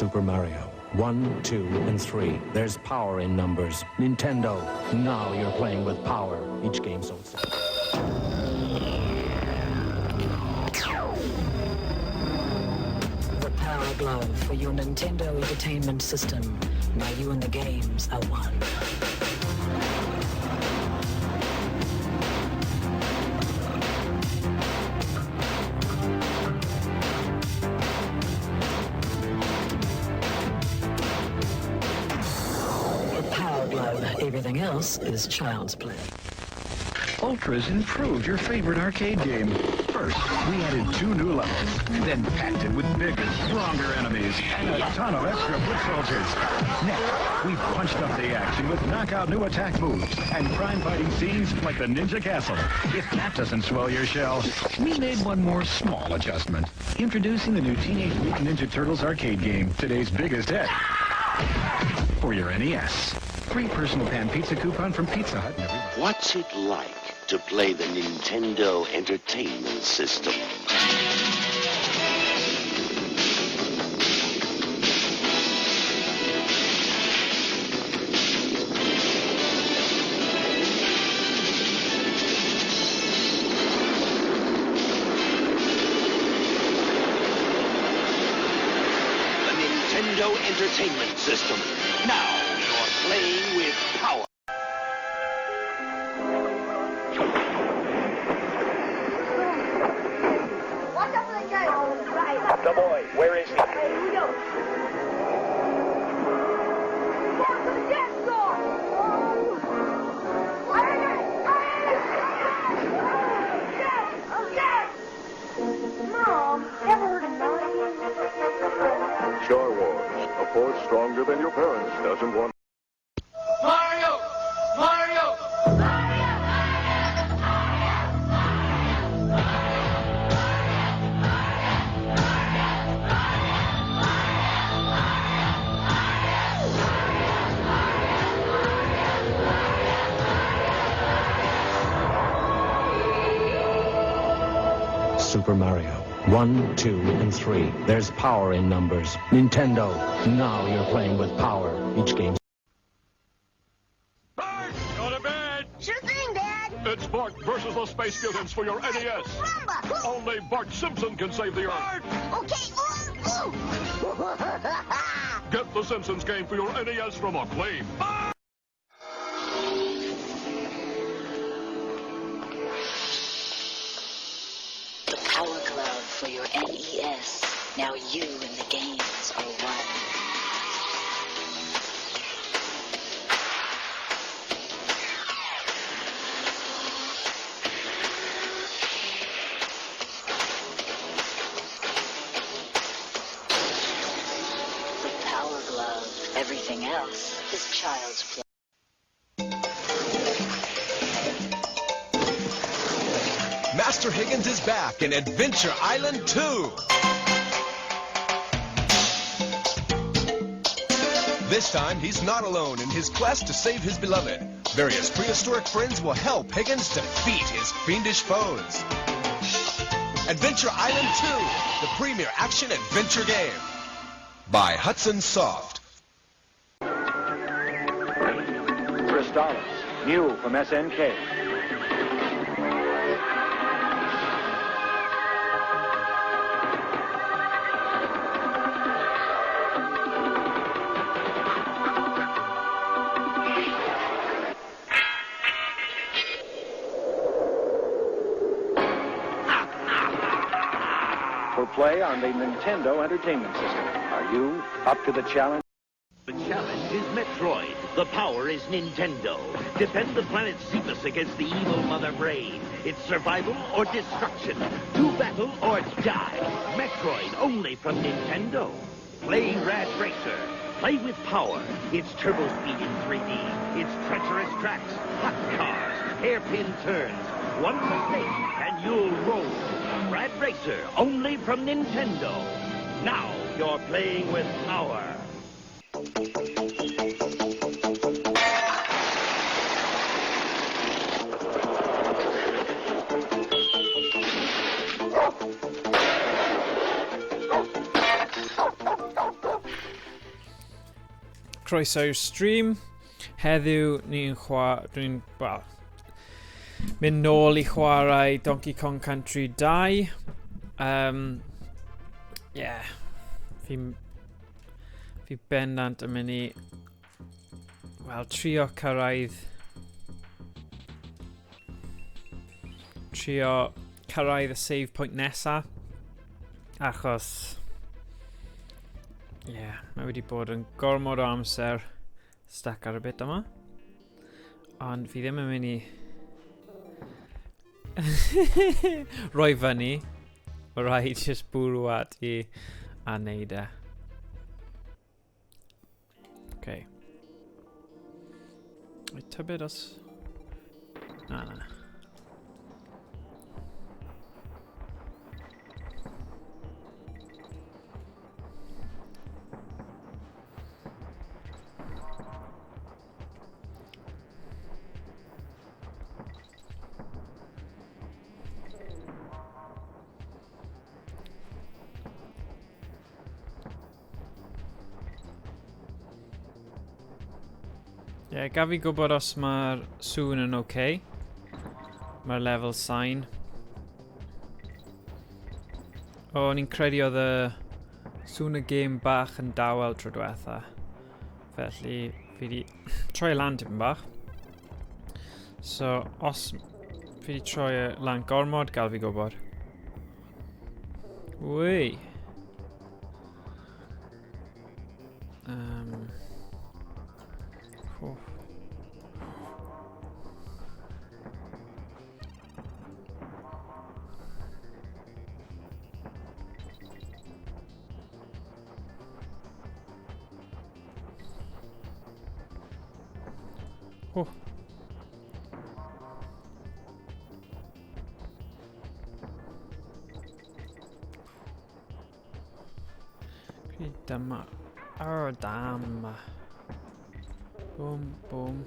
Super Mario. 1, 2, and 3. There's power in numbers. Nintendo, now you're playing with power. Each game so simple. The Power Glove for your Nintendo Entertainment System. Now you and the games are one. Everything else is child's play. Ultra's improved your favorite arcade game. First, we added 2 new levels, then packed it with bigger, stronger enemies and a ton of extra foot soldiers. Next, we punched up the action with knockout new attack moves and crime-fighting scenes like the Ninja Castle. If that doesn't swell your shell, we made one more small adjustment. Introducing the new Teenage Mutant Ninja Turtles arcade game, today's biggest hit. For your NES. Free personal pan pizza coupon from Pizza Hut. What's it like to play the Nintendo Entertainment System? The Nintendo Entertainment System. Now, you're playing with power. Watch out for the guy. Right. The boy, where is he? Hey, here we go. Down to the dance floor. Mom, ever heard of noise? Star Wars, a force stronger than your parents doesn't want. Mario! Mario! Super Mario. 1, 2, and 3. There's power in numbers. Nintendo, now you're playing with power. Each game. Bart, go to bed. Sure thing, Dad. It's Bart versus the Space Mutants for your NES. Rumba. Only Bart Simpson can save the Earth. Okay. Ooh. Get the Simpsons game for your NES from Acclaim. The Power Glove for your NES. Now you and the games are one. The Power Glove. Everything else is child's play. Master Higgins is back in Adventure Island 2. This time, he's not alone in his quest to save his beloved. Various prehistoric friends will help Higgins defeat his fiendish foes. Adventure Island 2, the premier action-adventure game. By Hudson Soft. $3, new from SNK. For play on the Nintendo Entertainment System. Are you up to the challenge? The challenge is Metroid. The power is Nintendo. Defend the planet Cephas against the evil Mother Brain. It's survival or destruction. Do battle or die. Metroid only from Nintendo. Play Rad Racer. Play with power. It's turbo speed in 3D. It's treacherous tracks, hot cars, hairpin turns. One mistake and you'll roll. Rad Racer only from Nintendo. Now you're playing with power. croeso i'r stream. Heddiw ni'n well, mynd nôl I chwarae Donkey Kong Country 2. Yeah. Fi bendant yn mynd I wel, trio cyrraedd y save point nesa achos mae wedi bod yn gormod o amser stuck ar y bit yma ond fi ddim yn mynd I rhoi fyny o rhaid just bwrw ati a neud e okay. Tybed os na gaf fi gwybod os mae'r sŵn yn okay. Mae'r level sign. O'n i'n credu oedd y sŵn y game bach yn dawel tro diwetha. Felly fi di troi lan tipyn bach. So os fi di troi lan gormod, gal fi gwybod. Wei. Dyma. Oh, damn. Boom, boom.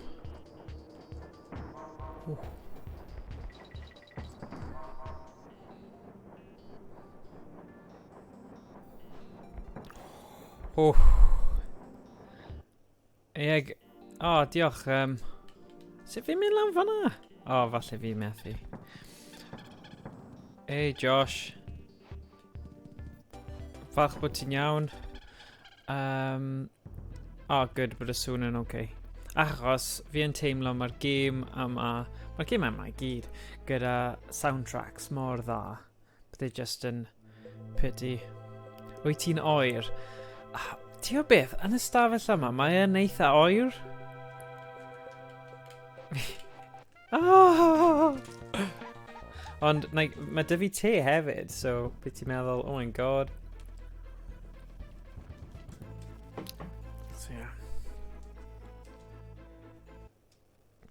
Eg. Oh, diolch. Sut fi'n mynd lan fan'na? Oh, falle fi methu. Hey, Josh. Falch bod ti'n iawn. Oh, good, bod y sŵn yn okay. Achos fi yn teimlo mae'r game yma I gyd gyda soundtracks mor dda. Bydde just yn pity. Wyt ti'n oer? Ti o beth, yn y stafell yma, mae yn eitha oer? Ond mae dy fi te hefyd, so beth ti'n meddwl, oh my god.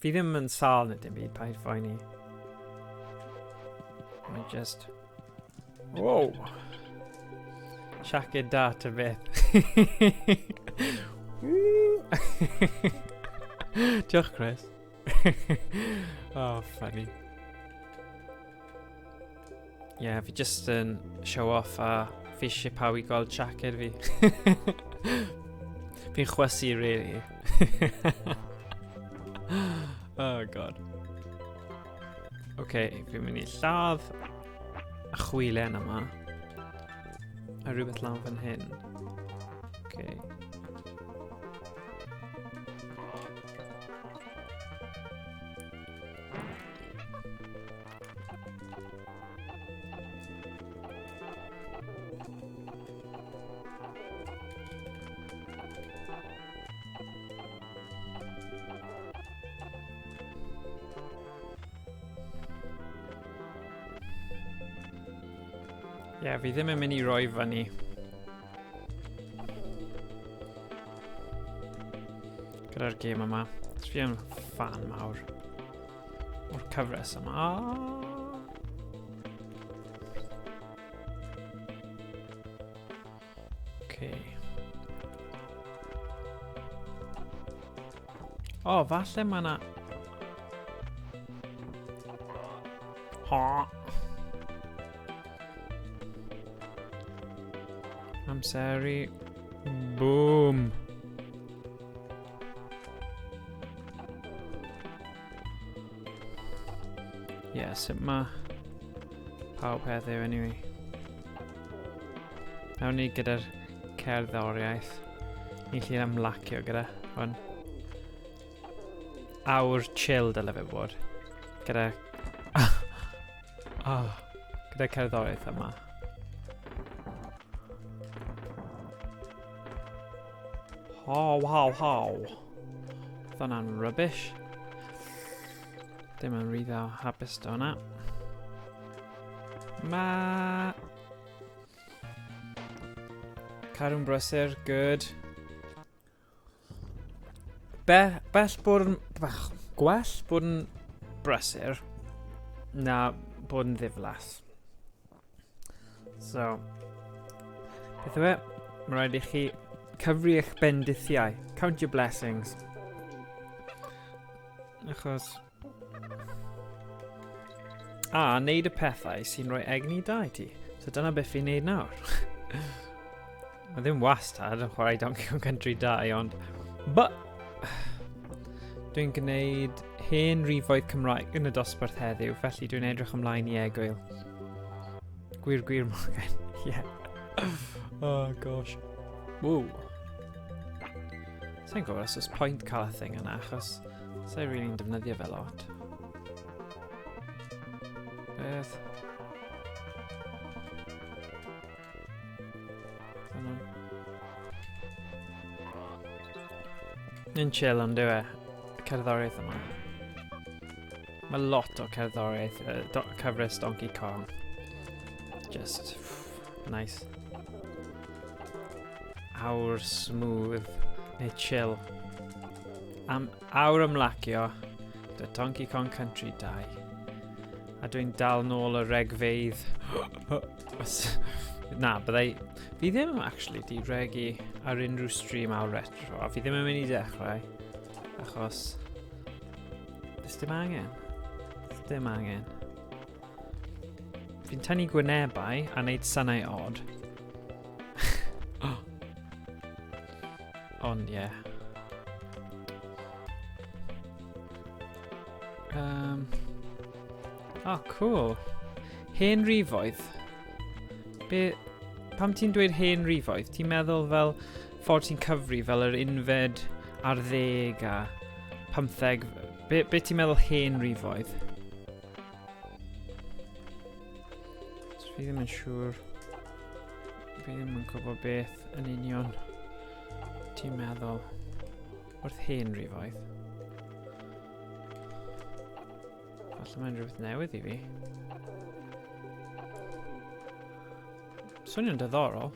Fi ddim yn sal na dim byd, paid phoeni. Mae just... Whoa! Siaced dat y beth. Diolch, Chris. Oh, funny. Yeah, fi just yn show off a fi eisiau pawb I gweld siaced fi. Fi'n chwysu, really. Oh god. Okay, fi'n mynd I lladd y chwilen yma. A rhywbeth lan fan hyn. Okay. Yeah, fi ddim yn mynd I roi fyny. Gyda'r game yma. Fi yn fan mawr o'r cyfres yma. Okay. O, falle mae 'na... Amseru. Boom. Ie, sut mae pawb heddiw anyway. Nawn ni gyda'r cerddoriaeth. Ni'n lli ymlacio gyda hwn. Awr chill dyle fe bod. Gyda... gyda cerddoriaeth yma. How. Oedd hwnna'n rubbish. Dim yn rhy dda hapus do hwnna. Carw'n brysur, good. Gwell bod yn brysur na bod yn ddiflas. So, beth yw e? Mae rhaid i chi cyfri eich bendithiau. Count your blessings. Achos... neud y pethau sy'n rhoi egni da i ti. So dyna beth fi'n neud nawr. Mae ddim wastad yn chwarae Donkey Kong Country 2, ond... Dwi'n gwneud hen rifoedd Cymraeg yn y dosbarth heddiw, felly dwi'n edrych ymlaen i egwyl. Gwir Morgan. Yeah. Oh gosh. Woo. Sa'n gwybod os oes pwynt cael y thing yna, achos sa'n rili'n defnyddio fe lot. Beth? Yn chill ond yw e, y cerddoriaeth yma. Mae lot o cerddoriaeth, cyfres Donkey Kong. Just, nice. Awr smooth, neu chill. Awr ymlacio, dy Donkey Kong Country 2. A dwi'n dal nôl y regfeidd. Na, byddai... Fi ddim actually di regu ar unrhyw stream awr retro. Fi ddim yn mynd i dechrau. Achos... Does dim angen. Does dim angen. Fi'n tynnu gwynebau a wneud synau odd. Ond ie. Cool. Hen rifoedd. Pam ti'n dweud hen rifoedd, ti'n meddwl fel ffordd ti'n cyfri fel yr unfed ar 10 a 15... Be ti'n meddwl hen rifoedd? So fi ddim yn siŵr. Fi ddim yn gwybod beth yn union ti'n meddwl wrth hen rifoedd. Falle mae'n rhywbeth newydd i fi. Swnio'n diddorol.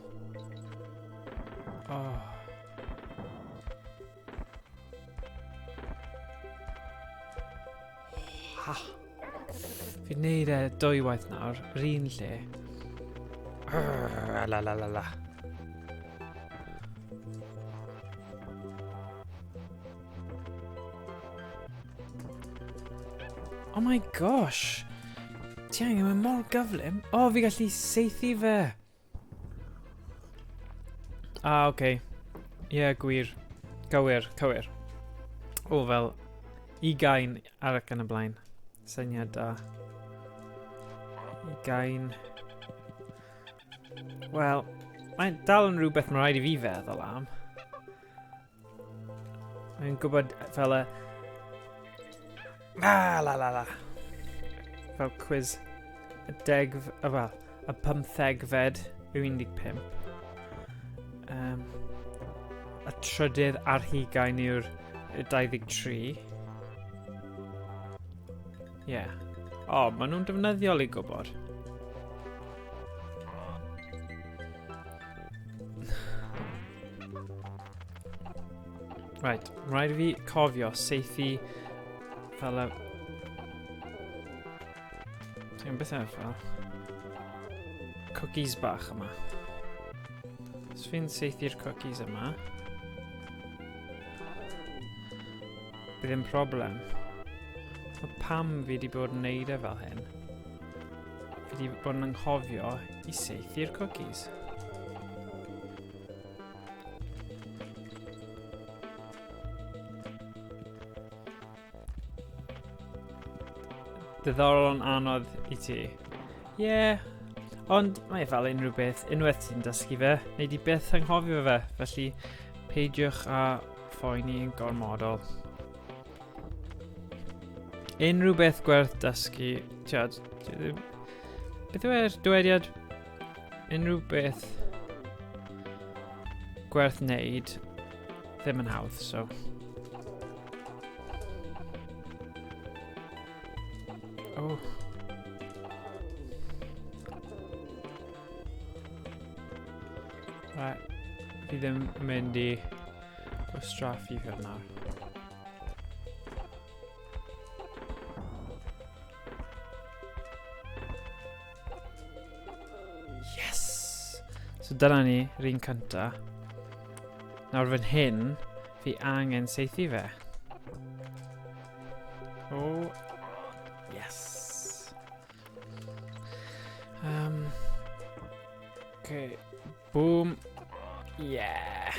Fi'n neud e 2 waith nawr, yr un lle. La. Oh my gosh! Ti angen mynd mor gyflym? Fi gallu saethu fe! Oce. Ie, gwir. Cywir. Fel 20 ar ac yn y blaen. Syniad da. 20. Wel, mae'n dal yn rhywbeth mae'n rhaid i fi feddwl am. Mae'n gwybod fel y... La. Fel quiz. Y 15fed yw 15. Y trydydd ar 20 yw'r 23. Ie. Maen nhw'n defnyddiol i gwybod. Right, rhaid i fi cofio saethu fel y... Ti'n beth yna fel? Cookies bach yma. Os fi'n saethu'r cookies yma, bydd yn problem. Pam fi wedi bod yn neud e fel hyn? Fi wedi bod yn anghofio i saethu'r cookies. Diddorol yn anodd I ti. Ie, ond mae fel unrhyw beth, unwaith ti'n dysgu fe, neu di byth anghofio fe, felly peidiwch â phoeni yn gormodol. Unrhyw beth gwerth dysgu, tiad, beth yw'r dywediad? Unrhyw beth gwerth wneud ddim yn hawdd, so. Oh. Right, fi ddim yn mynd I gwastraffu fe nawr. Yes! So dyna ni, yr un cynta. Nawr fan hyn, fi angen seithi fe. Oh, yes. Okay, boom. Yeah.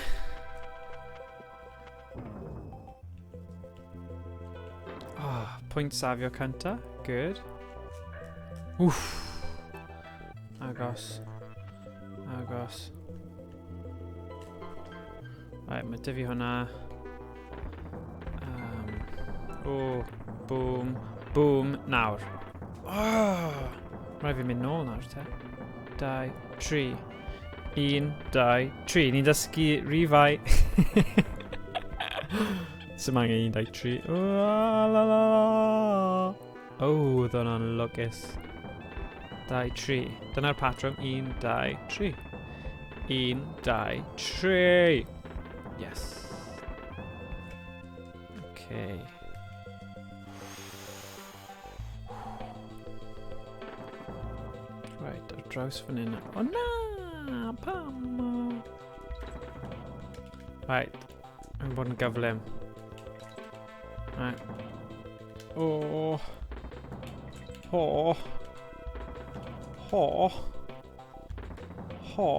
Oh, pwynt safio cynta. Good. Oof. Agos. Agos. Right, mae dy fi hwnna. Oh, boom. Boom. Nawr. Oh! Rhaid fi mynd nôl nawr, te. 2, 3. 1, 2, 3. Ni'n dysgu rifau. Sy'n angen 1, 2, 3. La la la. Oh, oedd hwnna'n lwgus. 2, 3. Dyna'r patrwm. 1, 2, 3. 1, 2, 3. Yes. Okay. Right, ar draws fan hyn. O na! Pam! Right, mae'n bod yn gyflym. Right. Oh. Ho. Ho. Ho.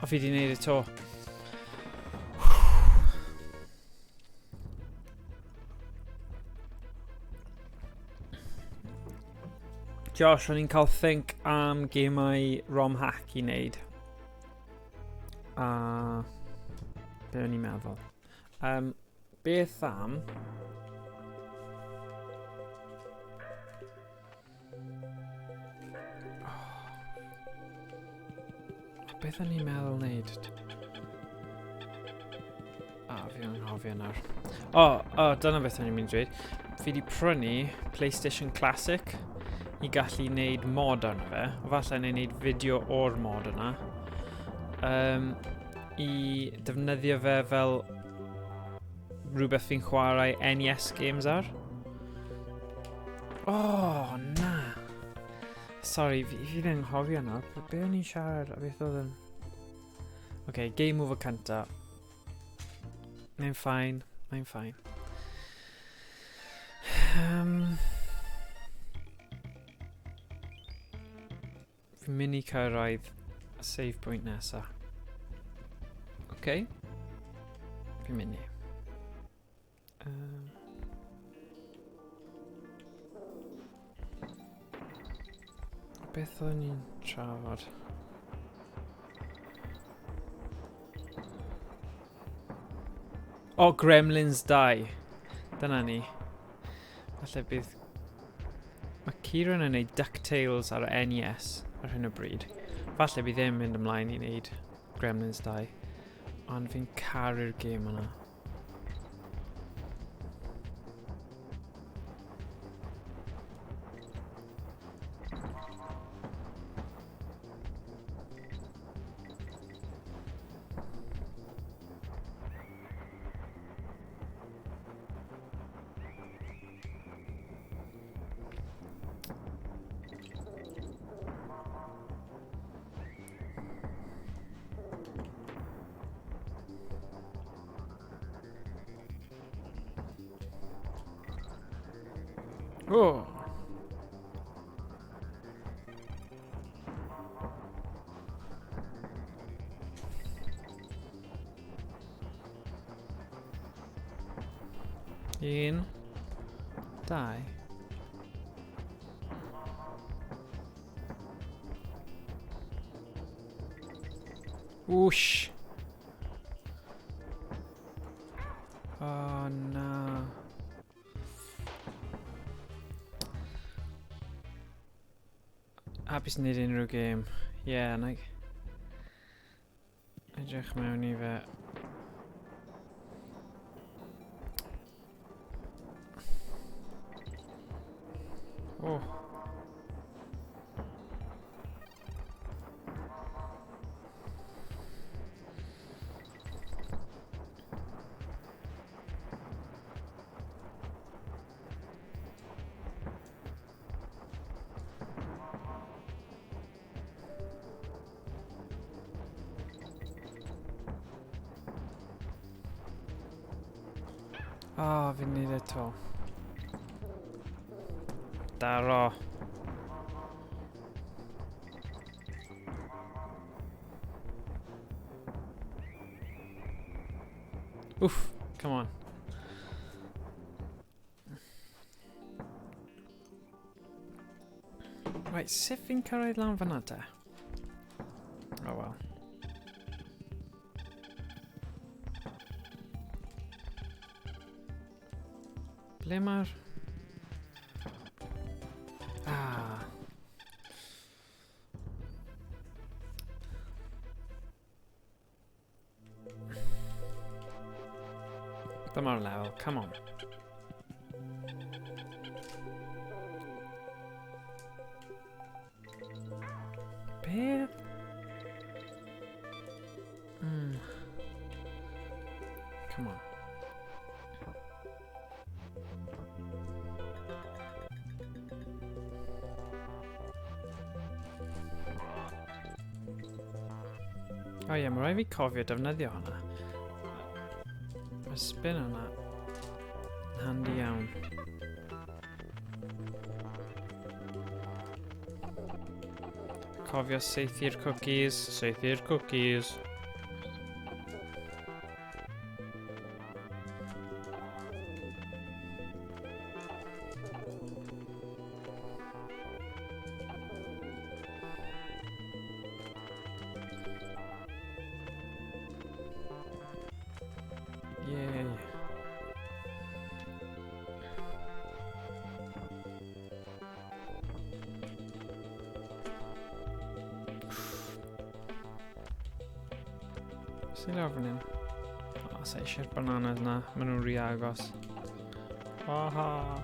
O fi di wneud y to. Josh, o'n i'n cael think am gemau ROM hack I wneud. A be o'n i'n meddwl? Beth am... Beth o'n i'n meddwl wneud? Fi o'n hofio nawr. Dyna beth o'n i'n mynd dweud. Fi di prynu PlayStation Classic I gallu wneud mod arno fe. Falle wneud fideo o'r mod yna. I defnyddio fe fel rhywbeth fi'n chwarae NES games ar. Oh, na. Sorry, fi ddim yn hofio nawr. Be o'n i'n siarad? A beth oedd yn... Okay, game over cynta. Mae'n fine. Mae'n fine. Fi'n mynd I cyrraedd y save point nesa. Okay. Fi'n mynd I. Beth o'n i'n trafod? Gremlins 2. Dyna ni. Falle bydd... Mae Kieran yn neud DuckTales ar y NES ar hyn o bryd. Falle bydd ddim mynd ymlaen I wneud Gremlins 2. Ond fi'n caru'r gêm yna. Oh. 1, 2. Whoosh. Oh no. Hapus nid unrhyw gêm. Yeah, na... Edrych mewn I fe. Oh. Ah, fi'n neud eto. Daro. Oof, come on. Right, sut fi'n cyrraedd lan fan'na te? Oh well. Ble ma'r... Ah. Dyma'r lefel, come on. Beth? Come on. Oh ie, mae rhaid fi cofio defnyddio hwnna. Mae spin hwnna handi iawn. Cofio saethu'r cookies, saethu'r cookies. Yay. Sy'n lawr fan hyn? O, sa eisiau'r bananas na. Maen nhw'n rhy agos. Aha!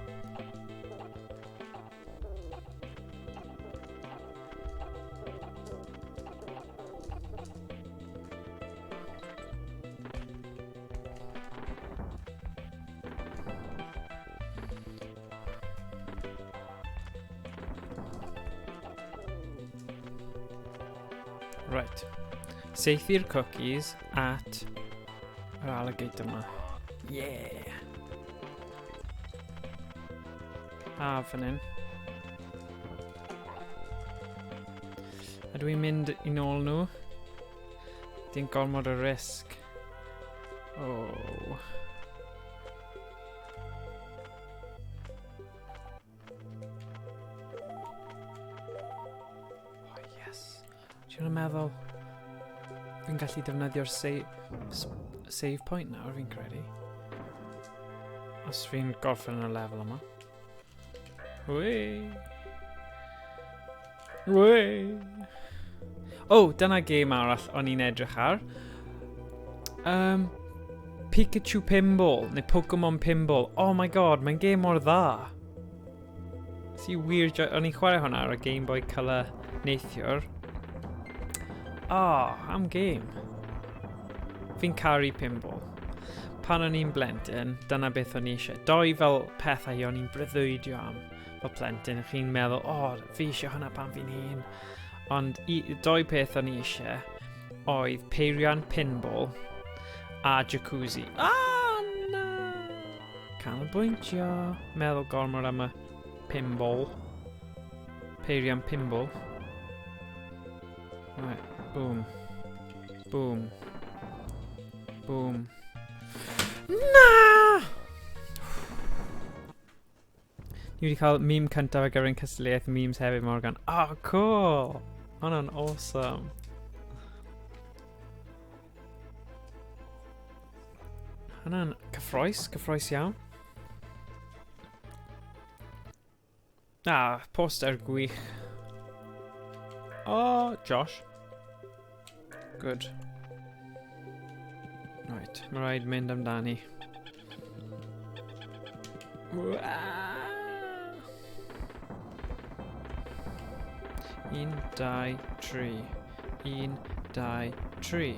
Right. Saethu'r cookies at yr alligator yma. Yeah! A fan hyn. A dwi'n mynd I nôl nhw. Di'n gormod o risg. Oh. Oh yes. Dwi'n meddwl fi'n gallu defnyddio'r save point nawr fi'n credu. Os fi'n gorffen y lefel yma. Whee! Whee! Oh, dyna gêm arall o'n i'n edrych ar. Pikachu Pinball, neu Pokemon Pinball. Oh my god, mae'n gêm mor dda. Si weird, o'n i'n chwarae hwnna ar y Game Boy Color neithiwr. Ah, am game. Fi'n caru pinball. Pan o'n i'n blentyn, dyna beth o'n i eisiau. Doi fel pethau o'n i'n breuddwydio am fel plentyn. Chi'n meddwl, fi eisiau hwnna pan fi'n hun. Ond doi peth o'n i eisiau oedd peirian pinball a jacuzzi. Ah, na! Canolbwyntio. Meddwl gormod am y pinball. Peirian pinball. Right. Boom. Boom. Boom. Na! Ni wedi cael meme cyntaf ar gyfer ein cystadleuaeth memes hefyd, Morgan. Oh, cool! Hwna'n awesome. Hwna'n cyffroes iawn. Poster gwych. Oh, Josh. Good. Right, mae rhaid mynd amdani. 1, 2, 3. 1, 2, 3.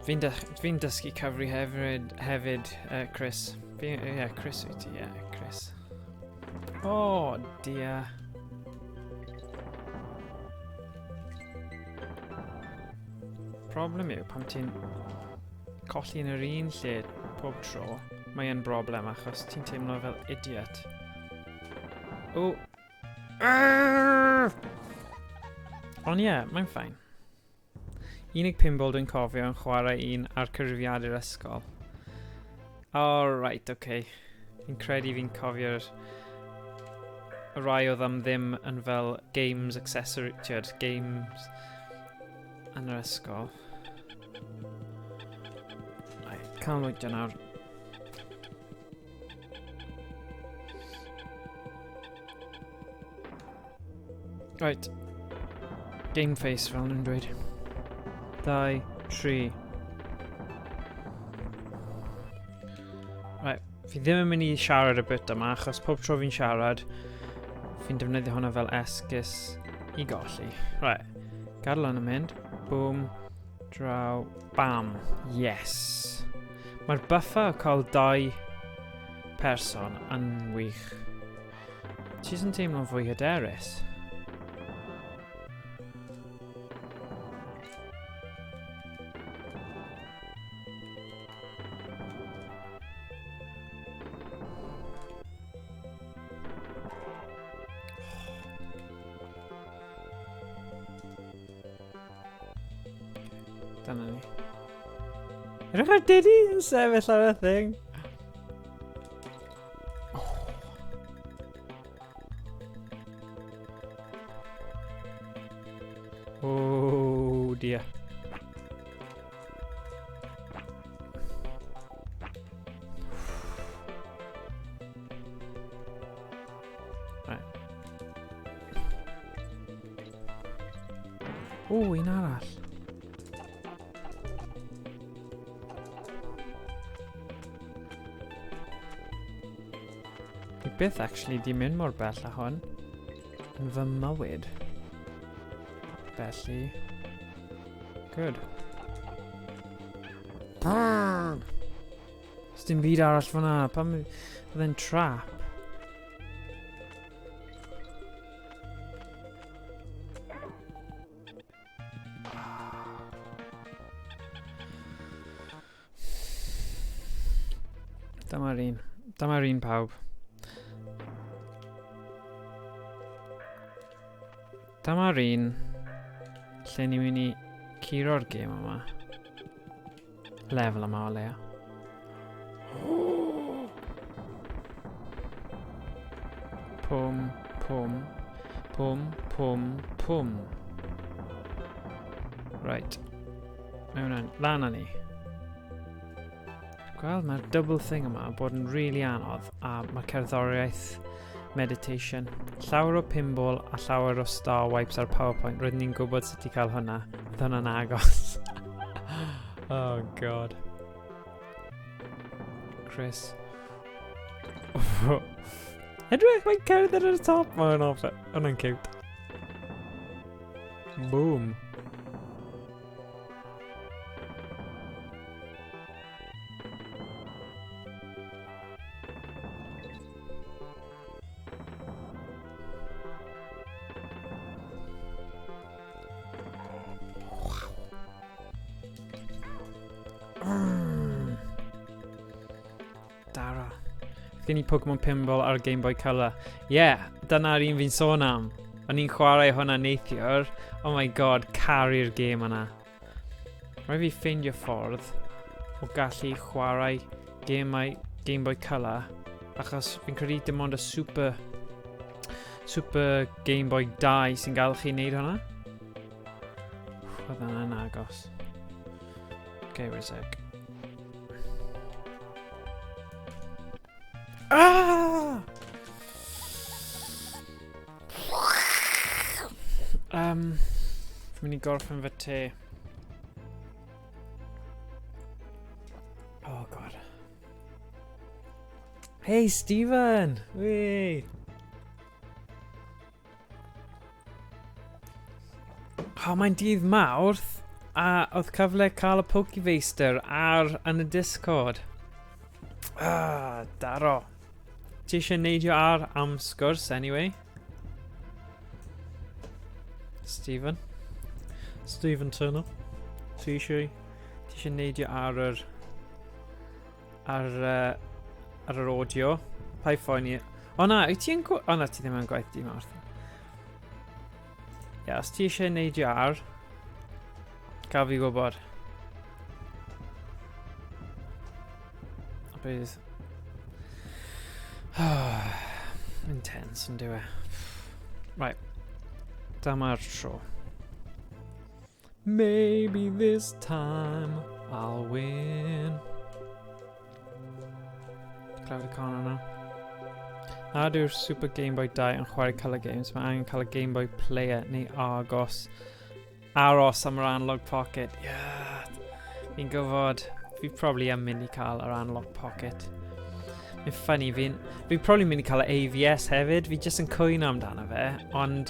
Fi'n dysgu cyfri hefyd, Chris. Chris wyt ti, Chris. Oh, dear. Problem yw, pam ti'n colli yn yr un lle pob tro, mae yn broblem achos ti'n teimlo fel idiot. O! Ond ie, mae'n ffain. 15 dwi'n cofio yn chwarae un ar cyfrifiadur ysgol. Right, okay. Fi'n credu fi'n cofio'r rai oedd am ddim yn fel games accessory, games yn yr ysgol. Canolbwyntio nawr. Right. Game face fel nhw'n dweud. 2, 3. Right. Fi ddim yn mynd i siarad y bit yma achos pob tro fi'n siarad fi'n defnyddio hwnna fel esgus i golli. Right. Gadael hwnna mynd. Boom. Draw. Bam. Yes. Mae'r buffer o cael 2 person yn wych. Ti sy'n teimlo'n fwy hyderus. Dyna ni. Rydych ar Diddy yn sefyll ar y thing. Oh dear. Right. Oh, un arall. Byth actually di mynd mor bell â hwn yn fy mywyd. Felly, good. Os dim byd arall fyna, pam oedd e'n trap? Dyma'r un pawb. Dyma'r un lle ni'n mynd i curo'r gêm yma. Lefel yma o leia. Pwm, pwm, pwm, pwm, pwm. Right. Mewn lan â ni. Gweld, mae'r double thing yma bod yn rili anodd a mae cerddoriaeth meditation. Llawer o pinball a llawer o star wipes ar PowerPoint. Rydyn ni'n gwybod sut i cael hwnna. Bydd hwnna'n agos. Oh god. Chris. Edrych, mae'n cerdded ar y top. Hwnna'n cute. Boom. Dara. Gen i Pokemon Pinball ar Game Boy Color. Dyna'r un fi'n sôn am. O'n i'n chwarae hwnna neithiwr. Oh my god, caru'r game yna. Rhaid fi ffeindio ffordd o gallu chwarae Game Boy Color Achos fi'n credu dim ond y Super Game Boy 2 sy'n gael chi wneud hwnna. Oedd hwnna'n agos. Okay, wait a sec. Ah! Fi'n mynd i gorffen fy te. Oh god. Hey Stephen! Wee! Oh, mae'n dydd Mawrth a oedd cyfle cael y Pokefaster yn y Discord. Ah, daro. Ti eisiau neidio am sgwrs anyway? Stephen Turner. Ti eisiau neidio ar yr audio? Pa ffo'n i? O na, wyt ti'n gwaith? O na, ti ddim yn gwaith di Mawrth. Ie, os ti eisiau neidio gael fi gwybod. A bydd... intense yn dyw e. Right. Dyma'r tro. Maybe this time I'll win. Clywed y con yna. Na dyw'r Super Game Boy 2 yn chwarae Colour Games, mae angen cael y Game Boy Player neu aros am yr Analog Pocket. Yeah. Fi'n gwybod, fi probably am mynd i cael yr Analog Pocket. Mae'n funny, fi'n probably mynd i cael y AVS hefyd, fi jyst yn cwyno amdano fe, ond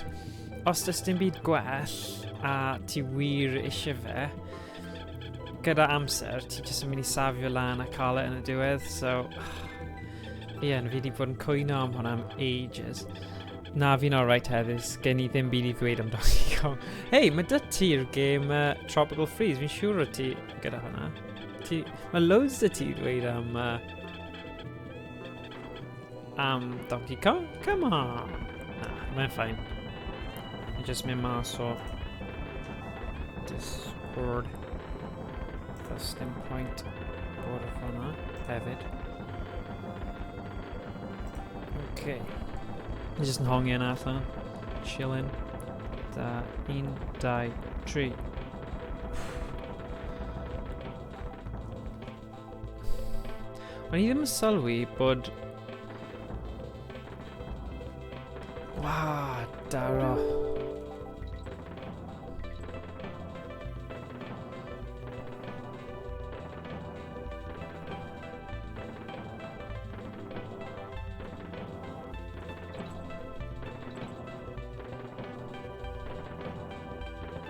os does dim byd gwell a ti wir eisiau fe, gyda amser, ti jyst yn mynd i safio lan a cael yn y diwedd, so... Ie, fi wedi bod yn cwyno am hwnna am ages. Na, fi'n alright heddiw, gen i ddim byd i ddweud am Donkey Kong. Hei, mae dy ti'r game Tropical Freeze, fi'n siŵr o ti gyda hwnna. Mae loads dy ti ddweud am Donkey Kong? Come on! Na, mae'n ffain. Fi'n just mynd mas o Discord. Does dim pwynt bod o hwnna hefyd. Okay. Just yn hongi yna allan. Chillin'. 1, 2, 3. O'n i ddim yn sylwi bod... Wow, daro.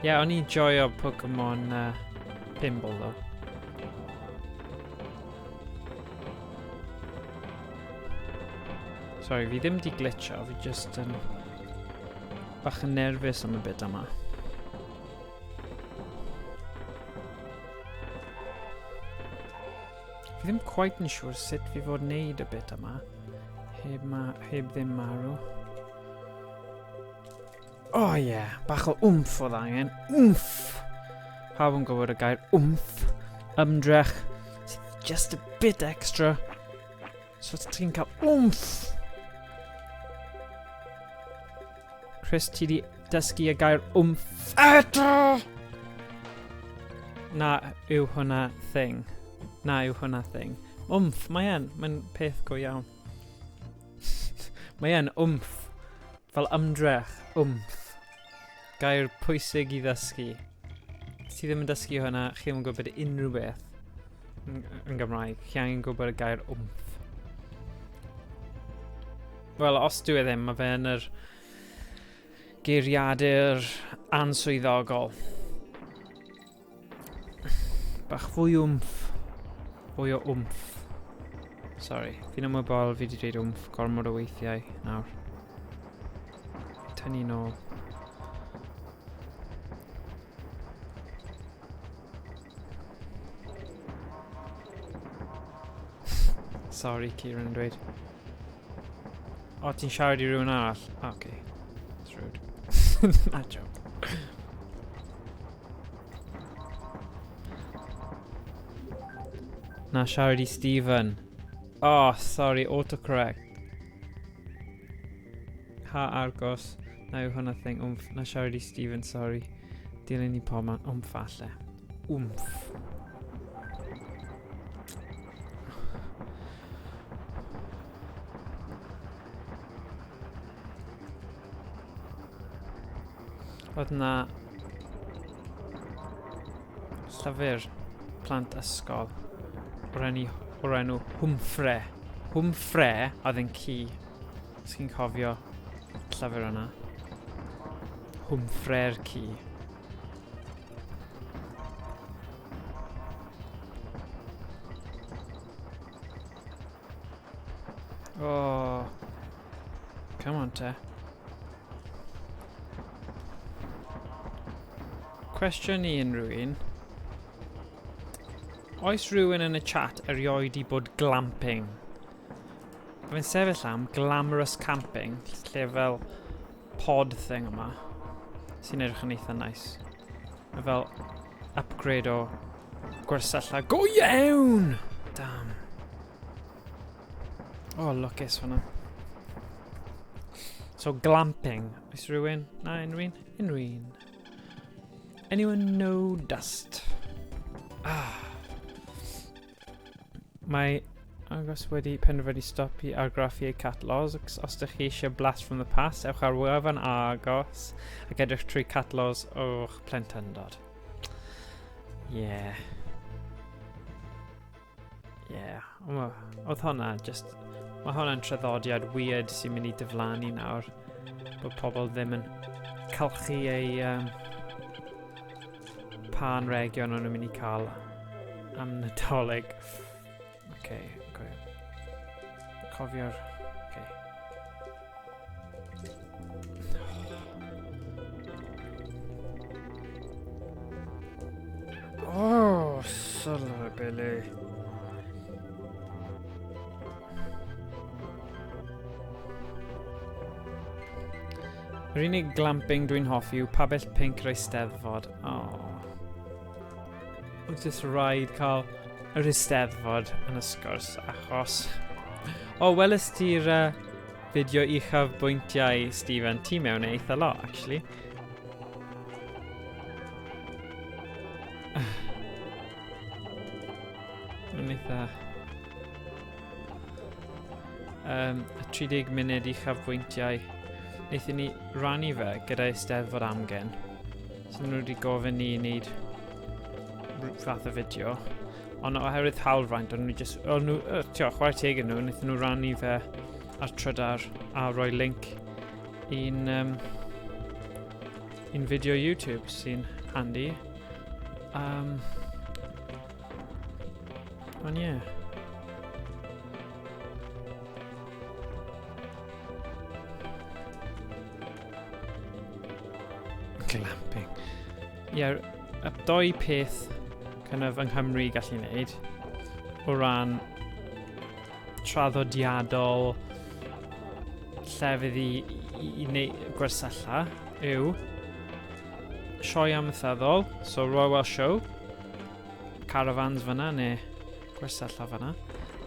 Yeah, o'n i'n joio Pokemon Pinball though. Sorry, fi ddim di glitcho, fi just yn bach yn nerfus am y bit yma. Fi ddim quite yn siŵr sut fi fod wneud y bit yma heb ddim marw. Oh yeah, bach o wmff oedd angen. Wmff! Pawb yn gwybod y gair wmff. Ymdrech. Just a bit extra. So ti'n cael wmff! Chris, ti di dysgu y gair wmff eto! Na yw hwnna thing. Na yw hwnna thing. Wmff, mae'n peth go iawn. Mae'n wmff. Fel ymdrech, wmff. Gair pwysig i ddysgu. Os ti ddim yn dysgu hwnna, chi ddim yn gwybod unrhyw beth yn Gymraeg. Chi angen gwybod y gair wmff. Wel, os dwi e ddim, mae fe yn yr geiriadur answyddogol. Bach fwy wmff. Fwy o wmff. Sorry, fi'n ymwybol fi wedi dweud wmff gormod o weithiau nawr. Tynnu nôl. Sorry, Kieran yn dweud. O, ti'n siarad i rhywun arall? Okay. It's rude. Na joke. Na siarad i Stephen. Oh, sorry, autocorrect. Ha argos. Na yw hwnna thing. Na siarad I Stephen, sorry. Dilyn I pob man. Falle. Oedd na llyfr plant ysgol o'r enw Hwmffre. Hwmffre oedd yn ci. Os chi'n cofio llyfr yna. Hwmffre'r ci. Oh. Come on, te. Cwestiwn I unrhyw un. Oes rhywun yn y chat erioed I bod glamping? Fe'n sefyll am glamorous camping, lle fel pod thing yma, sy'n edrych yn eitha nice. Fel upgrade o gwersylla go iawn! Damn. Oh, lwcus fan'na. So glamping. Oes rhywun? Na, unrhyw un? Unrhyw un. Anyone know dust? Mae agos wedi penderfynu stopi argraffu eu catalogs. Os ydych chi eisiau blast from the past, ewch ar wefan agos ac edrych trwy catalogs o'ch plentyndod. Yeah. Oedd hwnna just... Mae hwnna'n traddodiad weird sy'n mynd I diflannu nawr. Bod pobl ddim yn calchu eu pan region o'n nhw'n mynd I cael am Nadolig. Okay. Cofio'r... Okay. Oh, Billy. Yr unig glamping dwi'n hoffi yw pabell pinc yr Eisteddfod. Wrth jyst rhaid cael yr Eisteddfod yn y sgwrs, achos... welys ti'r fideo uchafbwyntiau, Stephen, ti mewn eitha lot, actually. Yn eitha... y 30 munud uchafbwyntiau. Wnaethon ni rannu fe gyda Eisteddfod Amgen. So nhw wedi gofyn ni wneud fath o fideo. Ond oherwydd hawlfraint, o'n nhw just... chwarae teg yn nhw, wnaethon nhw rannu fe ar trydar a rhoi link un fideo YouTube sy'n handi. Ond ie. Glamping. Ie, y doi peth kind of yng Nghymru gallu wneud o ran traddodiadol llefydd I wneud gwersylla yw sioe amaethyddol, so Royal Show, caravans fyna neu gwersylla fyna,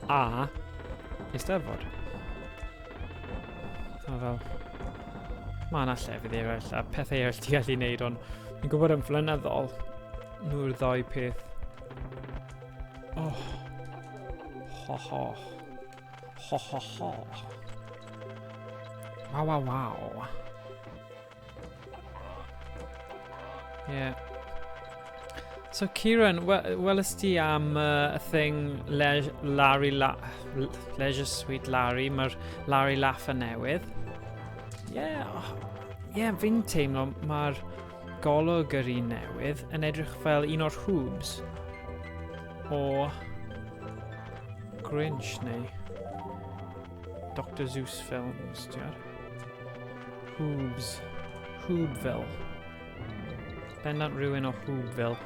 a Eisteddfod. A fel... Mae yna llefydd eraill a pethau eraill ti gallu wneud, ond fi'n gwybod yn flynyddol nhw'r ddoi peth. Ho. Wow. Yeah. So Kieran, welys ti am y thing Leisure Suite Larry, mae'r Larry Laffer newydd. Fi'n teimlo mae'r golwg yr un newydd yn edrych fel un o'r hwbs o Grinch neu Dr Zeus films, Hwbs. Hwbville. Bendant rhywun o Hwbville.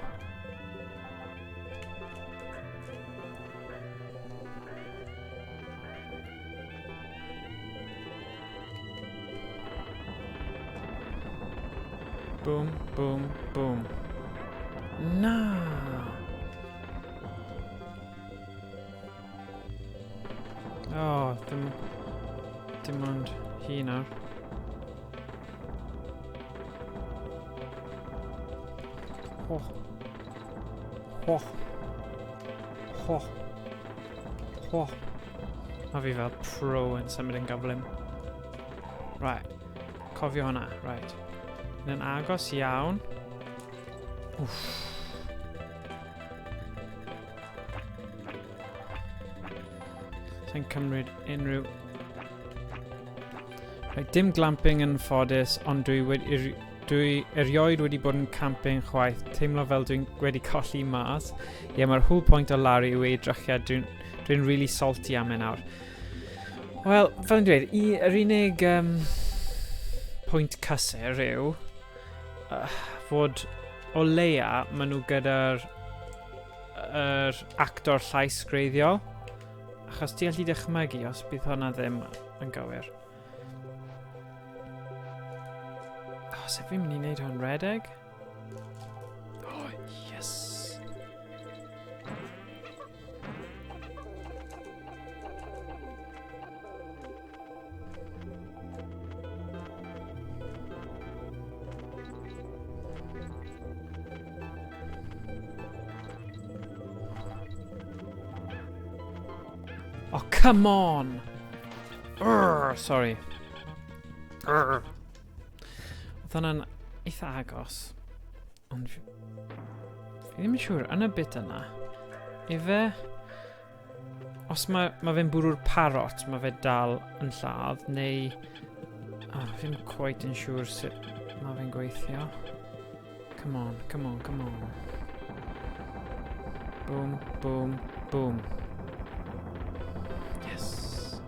Boom, boom, boom. Na. O, dim ond hi nawr. Ho. Ho. Ho. Ho. A fi fel pro yn symud yn gyflym. Right. Cofio hwnna. Right. Yn agos iawn. Wff. Sa'n cymryd unrhyw... Right, dim glamping yn ffodus, ond dwi erioed wedi bod yn camping chwaith. Teimlo fel dwi'n wedi colli mas. Ie, mae'r whole point o Larry yw ei drychiad. Dwi'n really salty am e nawr. Wel, fel yn dweud, yr unig pwynt cysur yw fod o leia maen nhw gyda'r actor llais greiddiol. Achos ti allu dychmygu os bydd hwnna ddim yn gywir. O, sef fi'n mynd i wneud hwn redeg? Oh, yes! Oh, come on! Urgh, sorry. Urgh. Oedd hwnna'n eitha agos. Ond fi ddim yn siŵr, yn y bit yna, efe... Os mae fe'n bwrw'r parot, mae fe dal yn lladd, neu... fi ddim quite yn siŵr sut mae fe'n gweithio. Come on, come on, come on. Boom, boom, boom. Yes.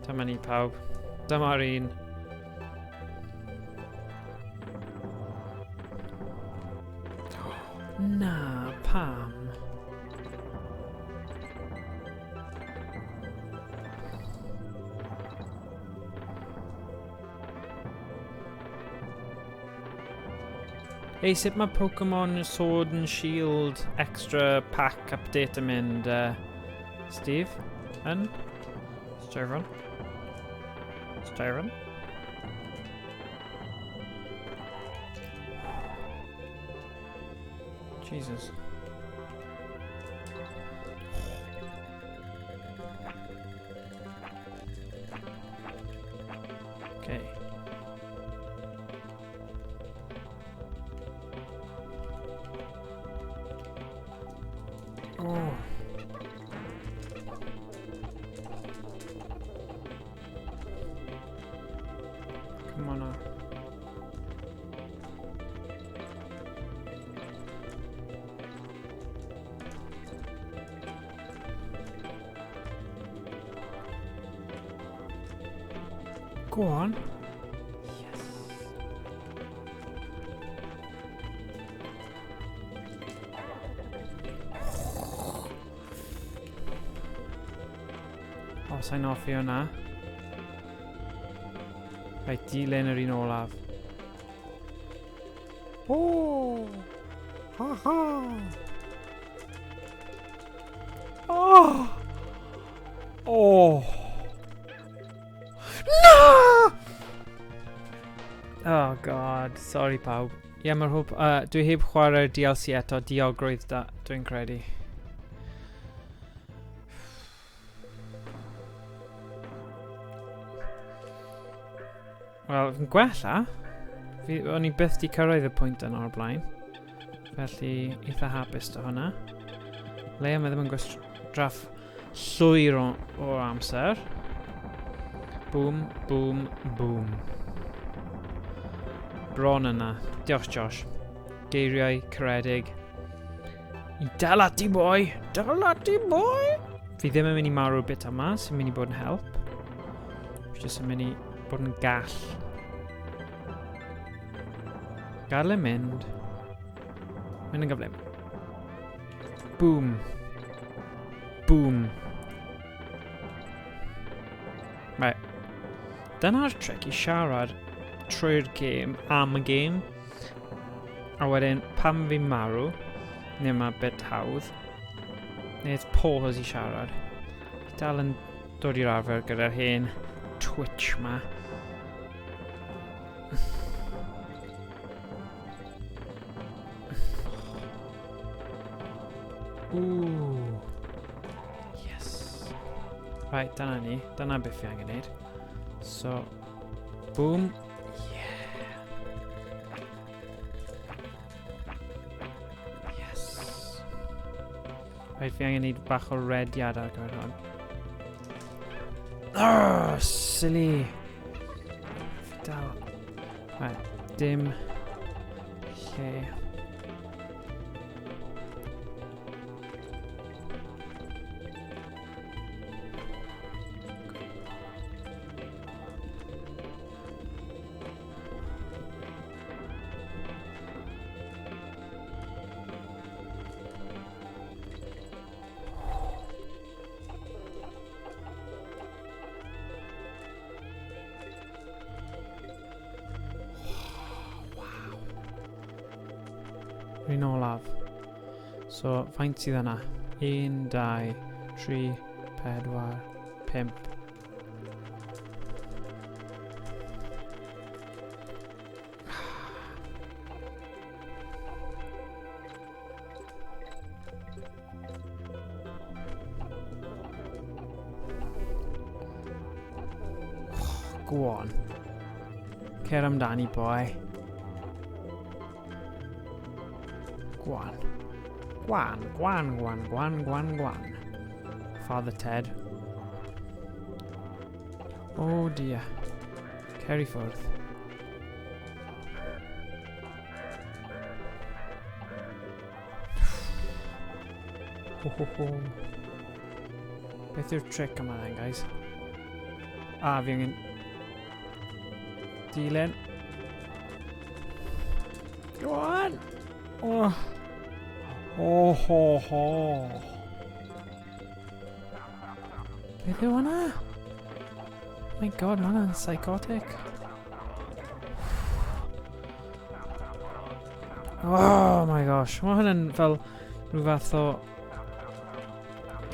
Dyma ni pawb. Dyma'r un. Na, pam? Hey, sut mae Pokemon Sword and Shield extra pack update yn mynd, Steve? Yn? Styron? Styron? Jesus. Okay. Oh. Come on now. Go on. Yes. Oh, sa'n offi hwnna. Rhaid dilyn yr un olaf. Oh! Ha ha! Oh! Oh! No! Oh god, sorry pawb. Ie, mae'r hwb... dwi heb chwarae'r DLC eto, diogrwydd da, dwi'n credu. Wel, fi'n gwella. O'n i byth di cyrraedd y pwynt yna o'r blaen. Felly, eitha hapus to hwnna. Leia mae ddim yn gwastraff llwyr o amser. Boom, boom, boom. Bron yna. Diolch, Josh. Geiriau caredig. I dal ati, boi! Dal ati, boi! Fi ddim yn mynd i marw'r bit yma, sy'n mynd i bod yn help. Fi jyst yn mynd i bod yn gall. Gadael e mynd. Mynd yn gyflym. Boom. Boom. Right. Dyna'r trick i siarad trwy'r gêm am y gêm. A wedyn, pam fi'n marw, neu mae bit hawdd, neu it's pause i siarad. Dal yn dod i'r arfer gyda'r hen Twitch ma. Ooh. Yes. Right, dyna ni. Dyna beth fi angen neud. So, boom. Yeah. Yes. Right, fi angen neud bach o rediad ar gyfer hwn. Oh, silly. Fi dal. Right, dim. Lle. Rwy'n olaf. So, faint sydd yna? 1, 2, 3, 4, 5. Go on. Cer amdani, boy. Gwan. Gwan, gwan, gwan, gwan, gwan, gwan. Father Ted. Oh dear. Carry forth. Ho ho ho. Beth yw'r trick yma then, guys? Ah, fi angen dilyn. Go on! Oh. Oh ho ho. Beth yw hwnna? My god, man, hwnna'n psychotic. Oh my gosh. Mae hwnna'n fel rhyw fath o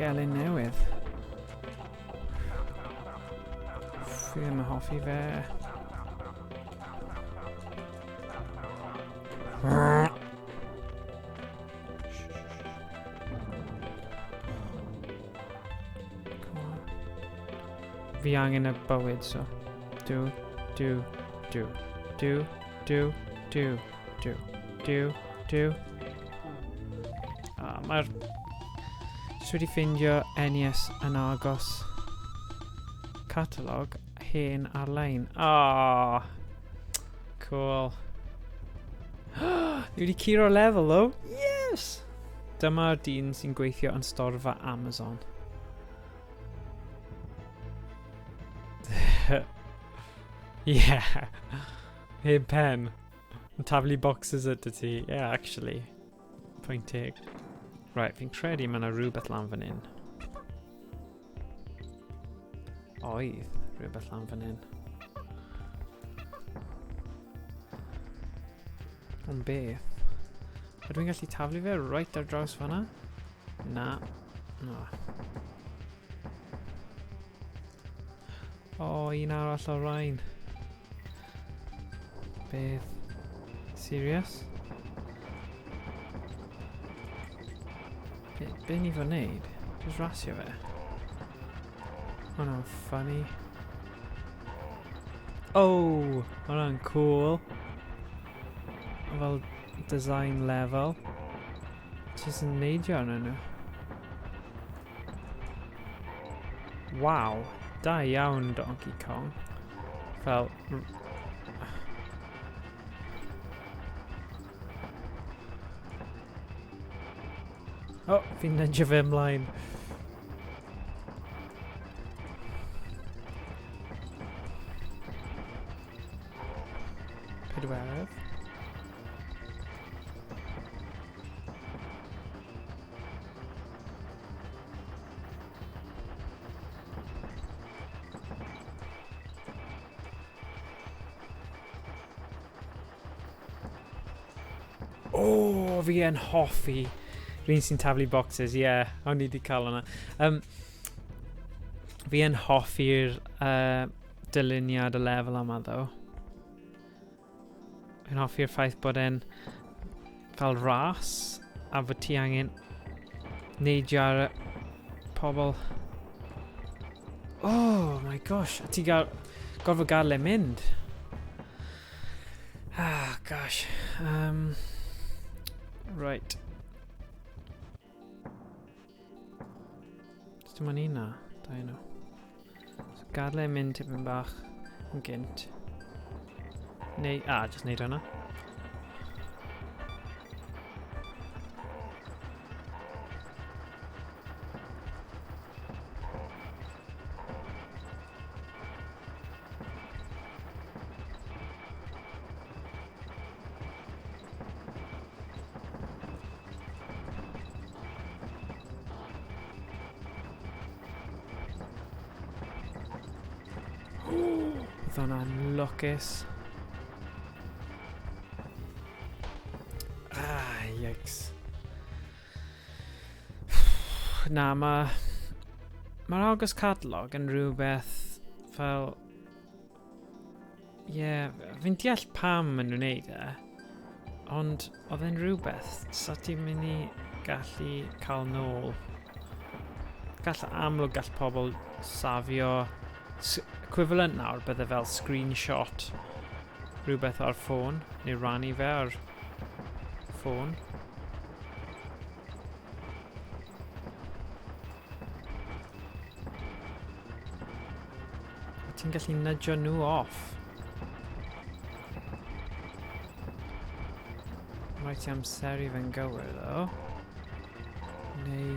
gelyn newydd. Fi ddim yn hoffi fe. Fi angen y bywyd, so do. Mae'r jyst wedi ffindio NES yn agos catalog hen ar-lein. Cool. Ni wedi curo'r lefel, though. Yes! Dyma'r dyn sy'n gweithio yn storfa Amazon. Yeah. Hey, pen. Yn taflu boxes at ti. Yeah, actually. Point teg. Right, fi'n credu mae yna rhywbeth lan fan hyn. Oedd rhywbeth lan fan hyn. Ond beth? Ydw i'n gallu taflu fe right ar draws fan'na? Na. No. Un arall o rain. Beth? Serious? Be ni fod wneud? Just rasio fe. Hwna'n funny. Oh! Hwna'n cool. Fel design level. Just yn neidio arno nhw. Wow! Da iawn, Donkey Kong. Fel... Oh, fi'n nyddio fe ymlaen. Pedwerydd. Oh, fi yn hoffi. Rwy'n sy'n taflu boxes, yeah. O'n i wedi cael hwnna. Fi yn hoffi'r dyluniad y lefel yma ddo. Fi'n hoffi'r ffaith bod e'n fel ras a fod ti angen neidio ar y pobl. Oh my gosh, a ti gorfod gael e mynd. Ah, gosh. Right. Dim ond un na, da nhw. So gael e mynd tipyn bach yn gynt. Neu, just neud hwnna. Oedd hwnna'n lwcus. Yikes. Na, mae'r August Catalog yn rhywbeth fel... fi'n deall pam maen nhw'n neud e, ond oedd e'n rhywbeth sa ti'n mynd i gallu cael nôl. Amlwg gall pobl safio equivalent nawr bydde fel screenshot rhywbeth ar ffôn neu rannu fe ar ffôn. Ti'n gallu nudjo nhw off. Rhaid ti amseru fe'n gywir ddo. Neu...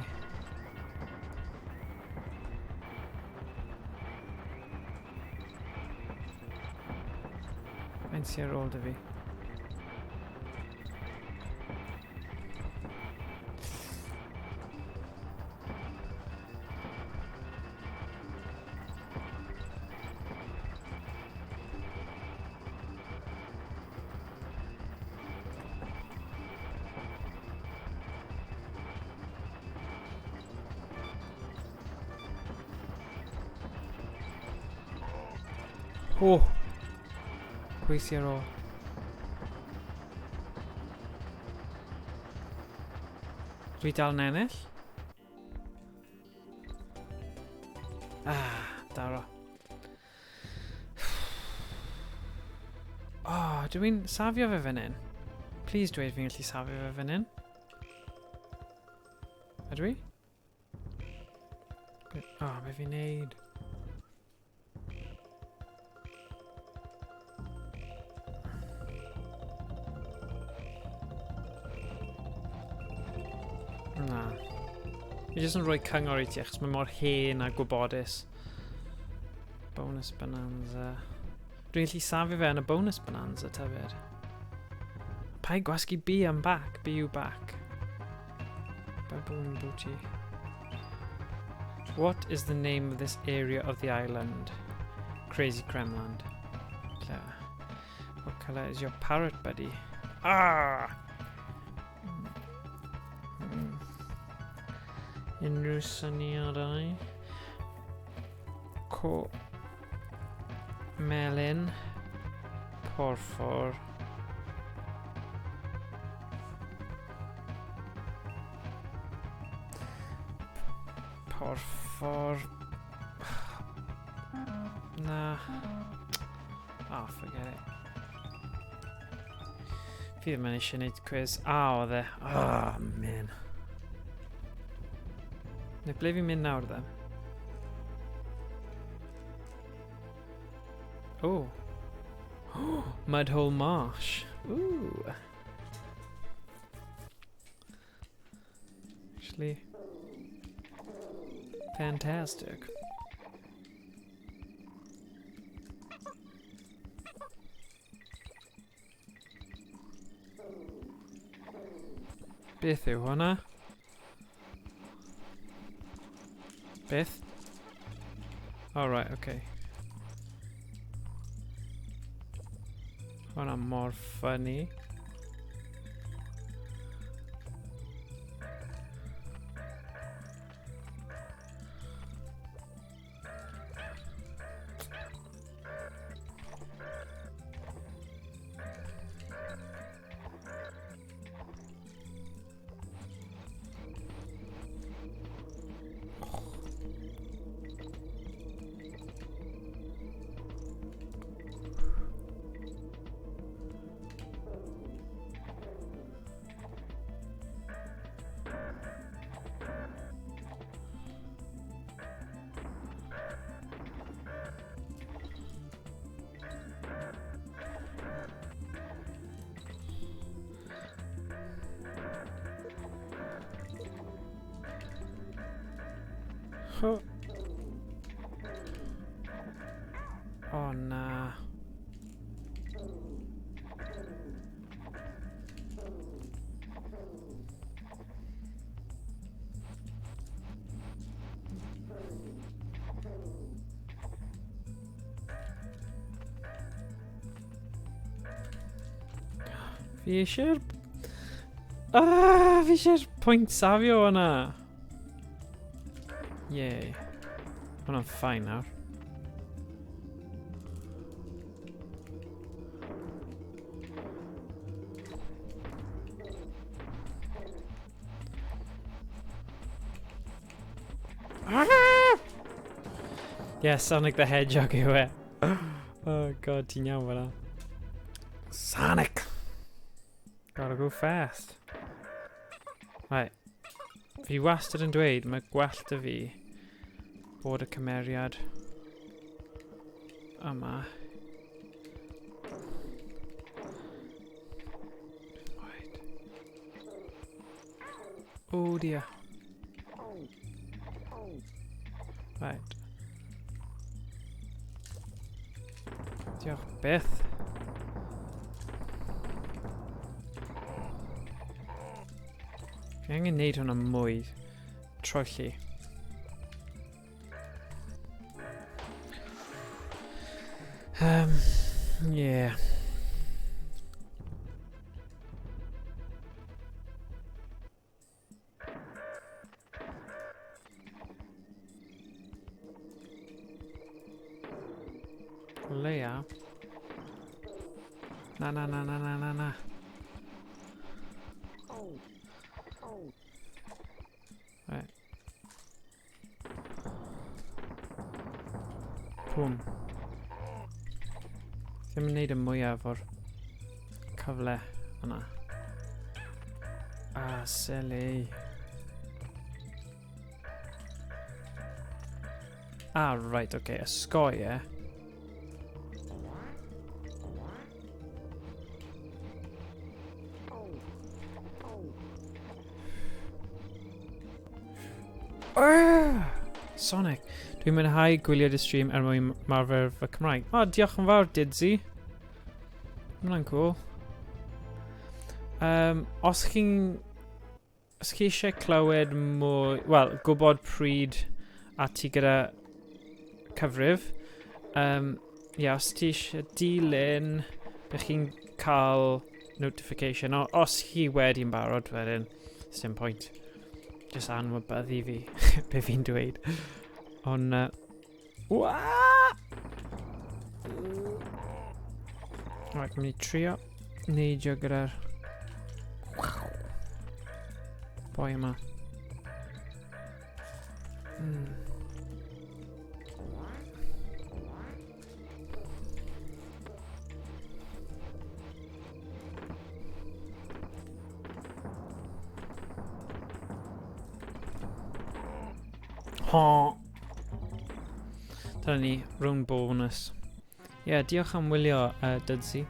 Mae'n sy ar ôl dy fi. Oh! Pwy sy ar ôl? Dwi dal yn ennill? Daro. Dwi'n safio fe fan hyn. Please dweud fi'n gallu safio fe fan hyn. Ydw i? Be fi'n neud? Na. Fi jyst yn rhoi cyngor i ti achos mae mor hen a gwybodus. Bonus bonanza. Dwi'n gallu safio fe yn y bonus bonanza tafyd. Pai gwasgu B am back. B you back. Baboon booty. What is the name of this area of the island? Crazy Kremland. Clever. What colour is your parrot, buddy? Unrhyw syniadau? Melyn. Porffor. Nah. Forget it. Fi ddim yn eisiau neud quiz. Oedd e. Man. Neu ble fi'n mynd nawr dda? Mudhole Marsh. Ooh. Actually, fantastic. Beth yw hwnna? Beth? Alright, okay. Hwnna mor funny. O na. Fi eisiau'r... fi eisiau'r pwynt safio hwnna. Yay. Hwnna'n ffain nawr. Yeah, Sonic the Hedgehog yw e. Oh god, ti'n iawn fyna. Sonic! Gotta go fast. Right. Fi wastad yn dweud, mae gwellt y fi bod y cymeriad yma. Right. Oh dear. Right. Diolch beth. Fi angen neud hwnna mwy trolli. Yeah. Leia. Na. Right. Boom. Ddim yn neud y mwyaf o'r cyfle yna. Ah, silly. Ah, right, okay, ysgoi, e. Sonic. Dwi'n mwynhau gwylio dy stream er mwyn marfer fy Cymraeg. O, diolch yn fawr, Didzy. Hwna'n cool. Os chi eisiau clywed mwy... Wel, gwybod pryd a ti gyda cyfrif. Os ti eisiau dilyn, bych chi'n cael notification. Os chi wedi'n barod wedyn, dim pwynt. Just anwybyddu fi be fi'n dweud. Ond... Right, mynd i trio neidio gyda'r boi yma. Dyna ni, round bonus. Ie, diolch am wylio, Dydsi.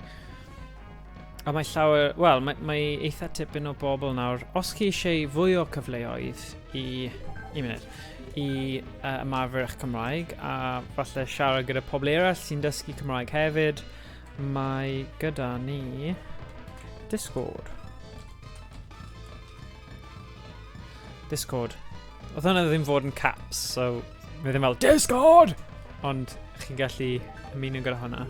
A mae llawer... Wel, mae eitha tipyn o bobl nawr. Os chi eisiau fwy o cyfleoedd i... i ymarfer eich Cymraeg a falle siarad gyda pobl eraill sy'n dysgu Cymraeg hefyd, mae gyda ni Discord. Oedd hwnna ddim fod yn caps, so mae ddim fel Discord! Ond chi'n gallu ymuno gyda hwnna.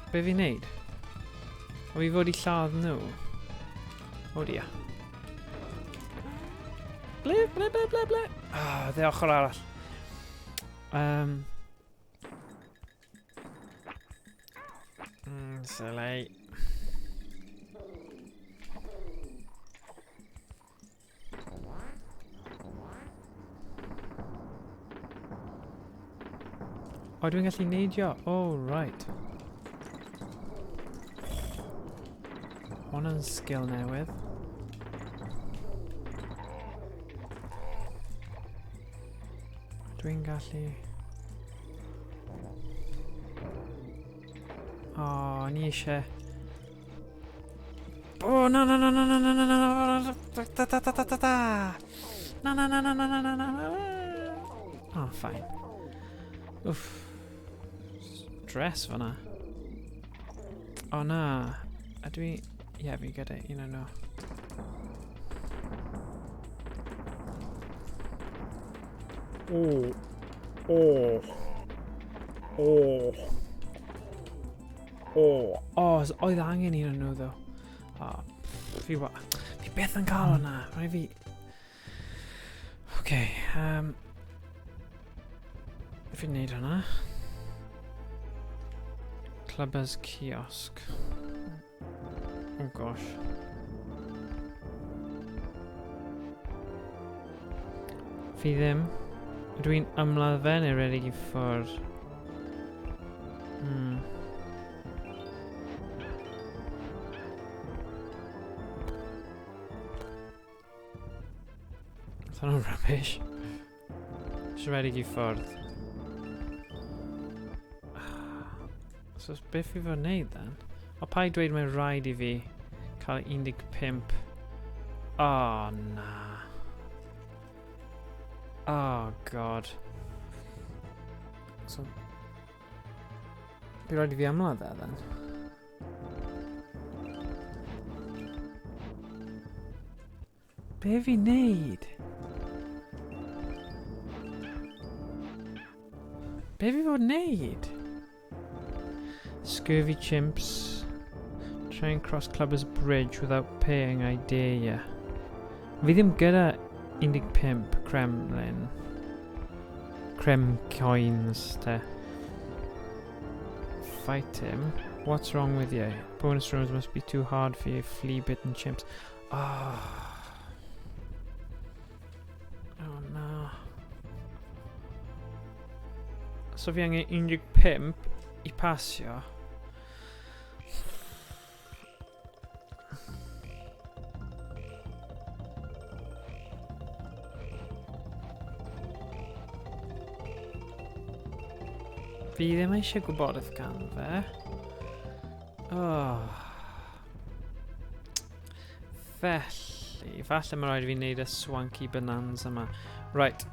Be fi'n neud? O fi fod i lladd nhw? O dia. Ble? Dde ochr arall. Silly. O, dwi'n gallu neidio. Oh, right. Hwn yn sgil newydd. Dwi'n gallu... O, ni eisiau... O, na, na, na, na, na, na, na, na, na, da, da, da, da, da, da. Na, na, na, na, na, na, na, na, na. O, fine. Wff. Dress fan'na. O, na. Ydw i... Ie, fi gyda un o'n nhw. O. O. O. O. O, oedd angen un o'n nhw, ddo. O, fi beth yn cael hwnna. Rhaid fi... Oce, fi'n neud hwnna. Clubbers Kiosk. Oh gosh. Fi ddim. Ydw i'n ymladd fe neu redig I ffwrdd? Oedd hwnna'n rubbish. Just redig I ffwrdd. So beth fi fod wneud then? O pa'i dweud mae'n rhaid I fi cael 15. Oh na. Oh god. So fi rhaid I fi ymladd e then? Be fi wneud? Be fi fod wneud? Scurvy chimps. Try and cross Clubbers Bridge without paying, I dare ya. Fi ddim gyda 15 Kremlin. Krem coins, te. Fight him? What's wrong with you? Bonus rooms must be too hard for you flea-bitten chimps. Oh. Oh no. So fi angen 15 I pasio. Fi ddim eisiau gwybodaeth gan fe. Oh. Felly, falle mae rhaid I fi wneud y swanky bonanza yma. Right.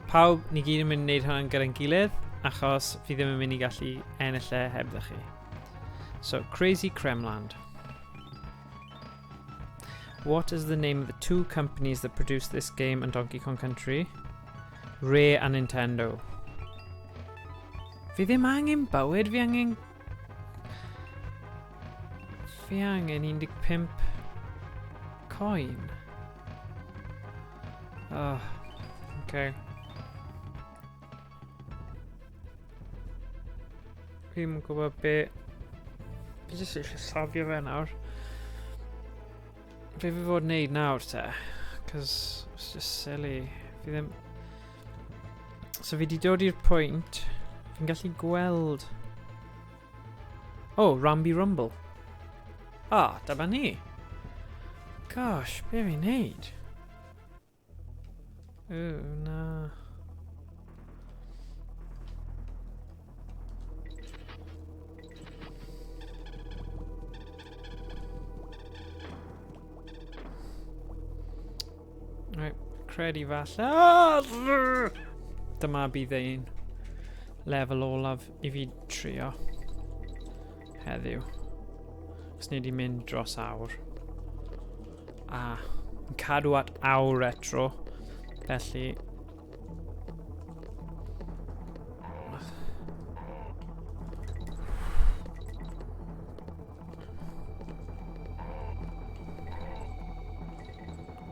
Pawb, ni gyd yn mynd i wneud hwnna'n gyda'n gilydd, achos fi ddim yn mynd I gallu ennill e hebddo chi. So, Crazy Kremland. What is the name of the two companies that produced this game and Donkey Kong Country? Rare and Nintendo. Fi ddim angen bywyd, fi angen 15 coin. Oh, okay. Fi ddim yn gwybod be... Fi jyst eisiau safio fe nawr. Be fi fod wneud nawr te? Cos it's just silly. Fi ddim... So fi di dod i'r pwynt. Fi'n gallu gweld... Oh, Ramby Rumble. Ah, dyma ni. Gosh, be fi'n neud? Oh, na. Right, credu falle. Ah! Dyma bydd ein lefel olaf I fi trio heddiw. Os ni di mynd dros awr. A yn cadw at awr retro. Felly...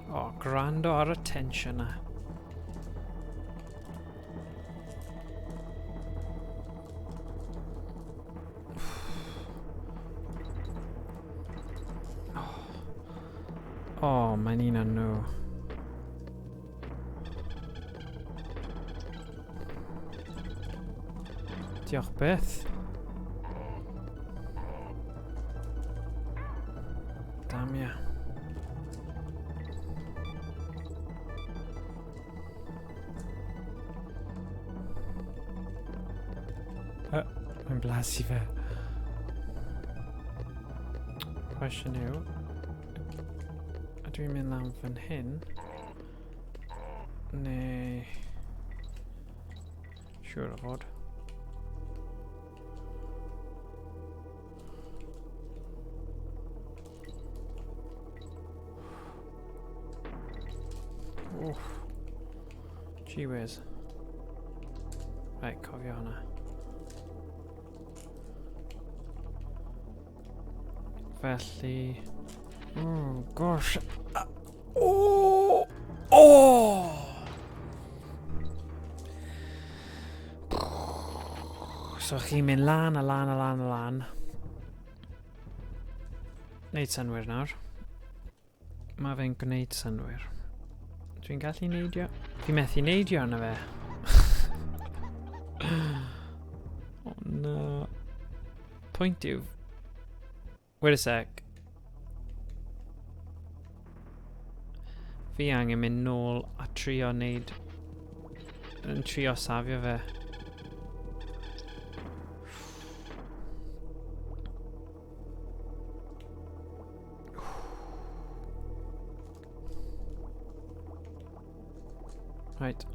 O, gwrando ar y tension na. Oh, mae'n un o'n nhw. Diolch beth. Damia. Mae'n blasu fe. Cwestiwn yw, ydw i'n mynd lan fan hyn? Neu... Siwr o fod. Oof. Gee whiz. Right, cofio hwnna. Felly... Oh, gosh. Oh! Oh! So chi'n mynd lan a lan a lan a lan. Neud synwyr nawr. Mae fe'n gwneud synwyr. Dwi'n gallu neidio? Fi methu neidio arno fe. Oh no. Point yw... Wait a sec. Fi angen mynd nôl a trio neud... Yn trio safio fe. Right.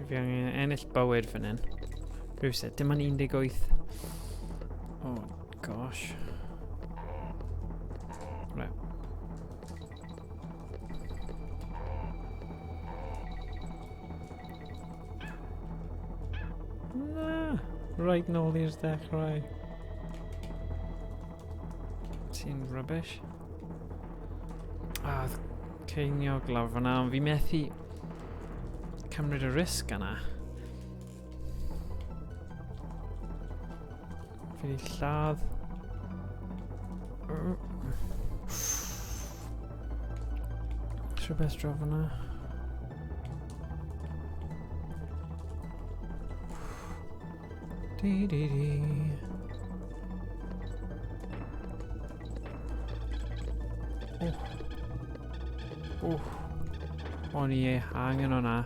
Fi angen ennill bywyd fan hyn. Rhywsut, dim ond 18. Oh gosh. Right. Na! Right nôl i'r dechrau. Ti'n rubbish. Ah, ceiniog lawr fan'na, ond fi methu cymryd y risg yna. Fi 'di lladd. Rhywbeth draw fan'na. Di di di. O'n i angen o'na.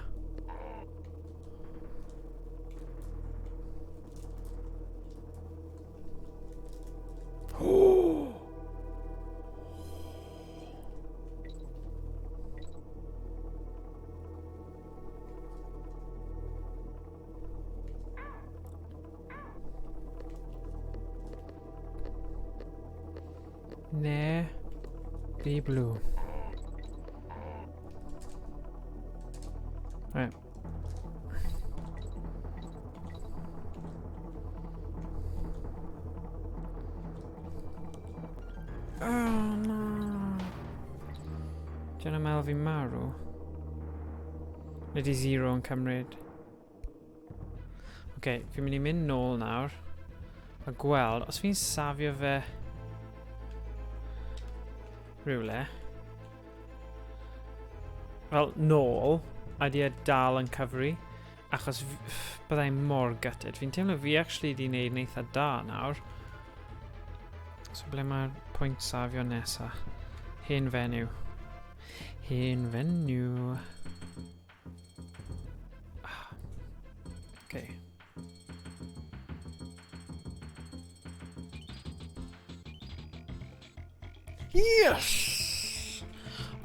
Ne, be blue. Right. Oh no. Dyna meddwl fi'n marw. Neu di zero yn cymryd. Ok, fi'n mynd I mynd nôl nawr. A gweld, os fi'n safio fe rhywle. Wel, nôl. A di dal yn cyfri. Achos byddai'n mor gutted. Fi'n teimlo fi actually di wneud yn eitha da nawr. So ble mae'r pwynt safio nesa? Hen fenyw. Hen fenyw. Okay. Yes!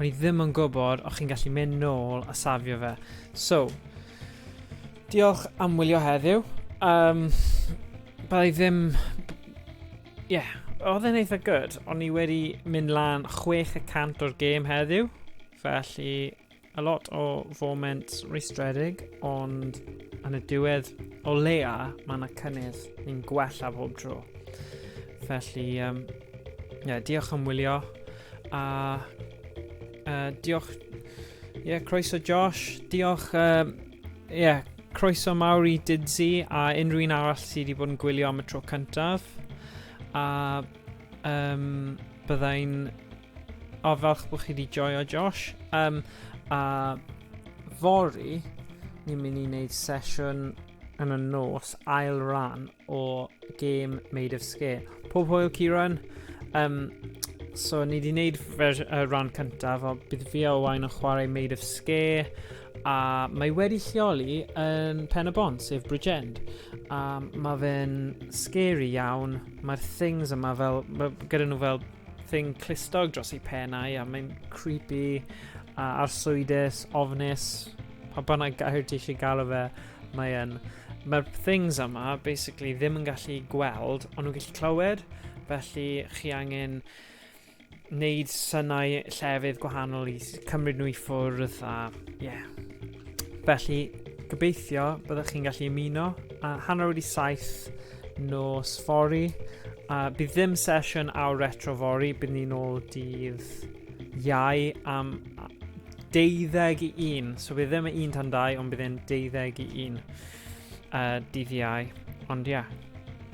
O'n I ddim yn gwybod o'ch chi'n gallu mynd nôl a safio fe. So, diolch am wylio heddiw. Byddai ddim... Yeah, oedd e'n eitha good. O'n I wedi mynd lan 6% o'r gêm heddiw. Felly, a lot o foments rhwystredig, ond yn y diwedd o leia mae yna cynnydd ni'n gwella bob tro. Felly, diolch am wylio. A... diolch, croeso Josh, diolch, croeso mawr I Didzy a unrhyw un arall sydd wedi bod yn gwylio am y tro cyntaf. A byddai'n falch bod chi wedi joio Josh. A fori, ni'n mynd I wneud sesiwn yn y nos ail ran o game Made of Scare. Pob hwyl Ciaran. So ni wedi wneud ran cyntaf, o bydd fi a Owain yn chwarae Made of Scare, a mae wedi lleoli yn Pen y Bont, sef Bridgend. Mae fe'n scary iawn. Mae'r things yma fel, gyda nhw fel thing clustog dros eu pennau, a mae'n creepy, arswydus, ofnus, pa bynnag gair ti eisiau galw fe, mae'r things yma basically ddim yn gallu gweld, ond nhw'n gallu clywed, felly chi angen wneud synau llefydd gwahanol i cymryd nhw i ffwrdd, a felly gobeithio byddwch chi'n gallu ymuno. Hanner wedi 7 nos fori. Bydd ddim sesiwn awr retro fori, bydd ni nôl dydd Iau am 12 so bydd ddim yn 1 tan 2, ond bydd e'n 12 dydd Iau. Ond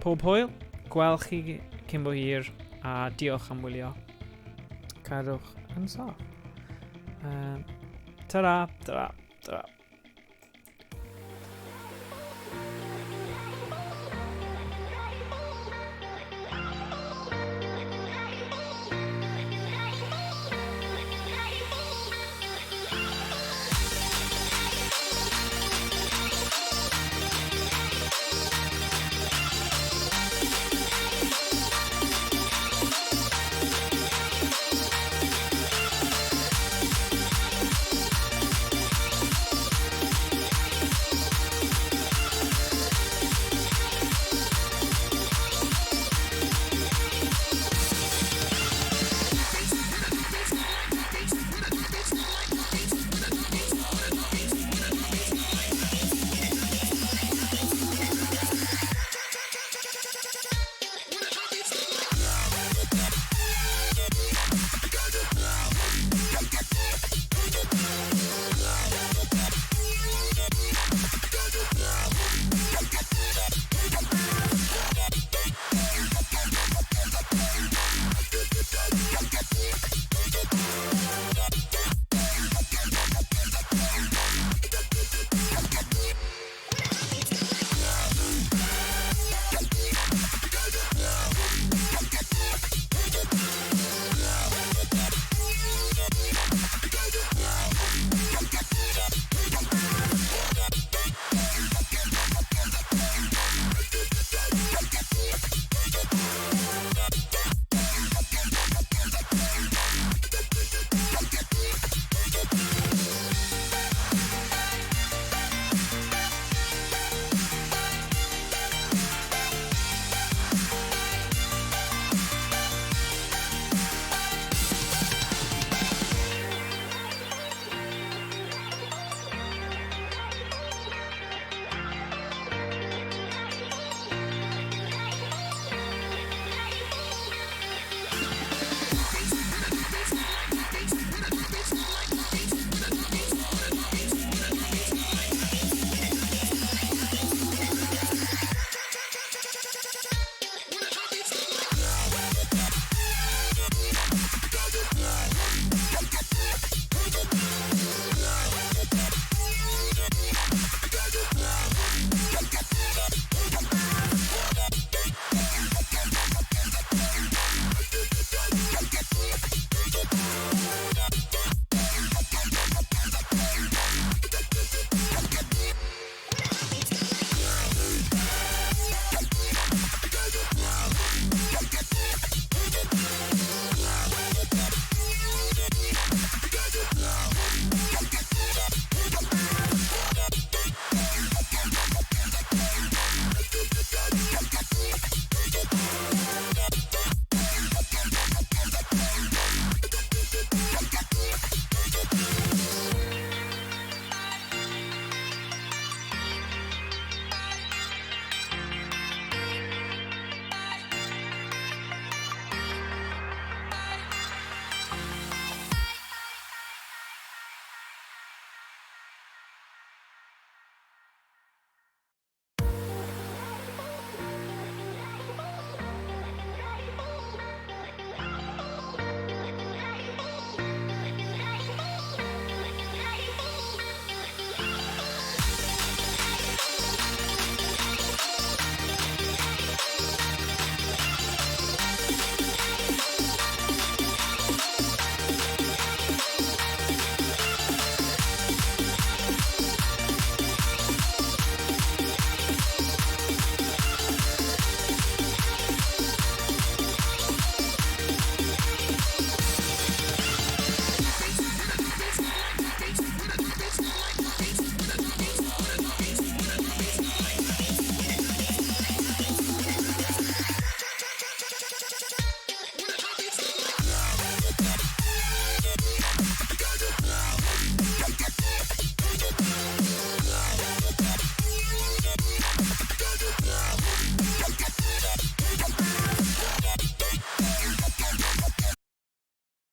pob hwyl, gweld chi cyn bo hir, a diolch am wylio. Cadwch yn saff. Ta-ra, ta-ra, ta-ra.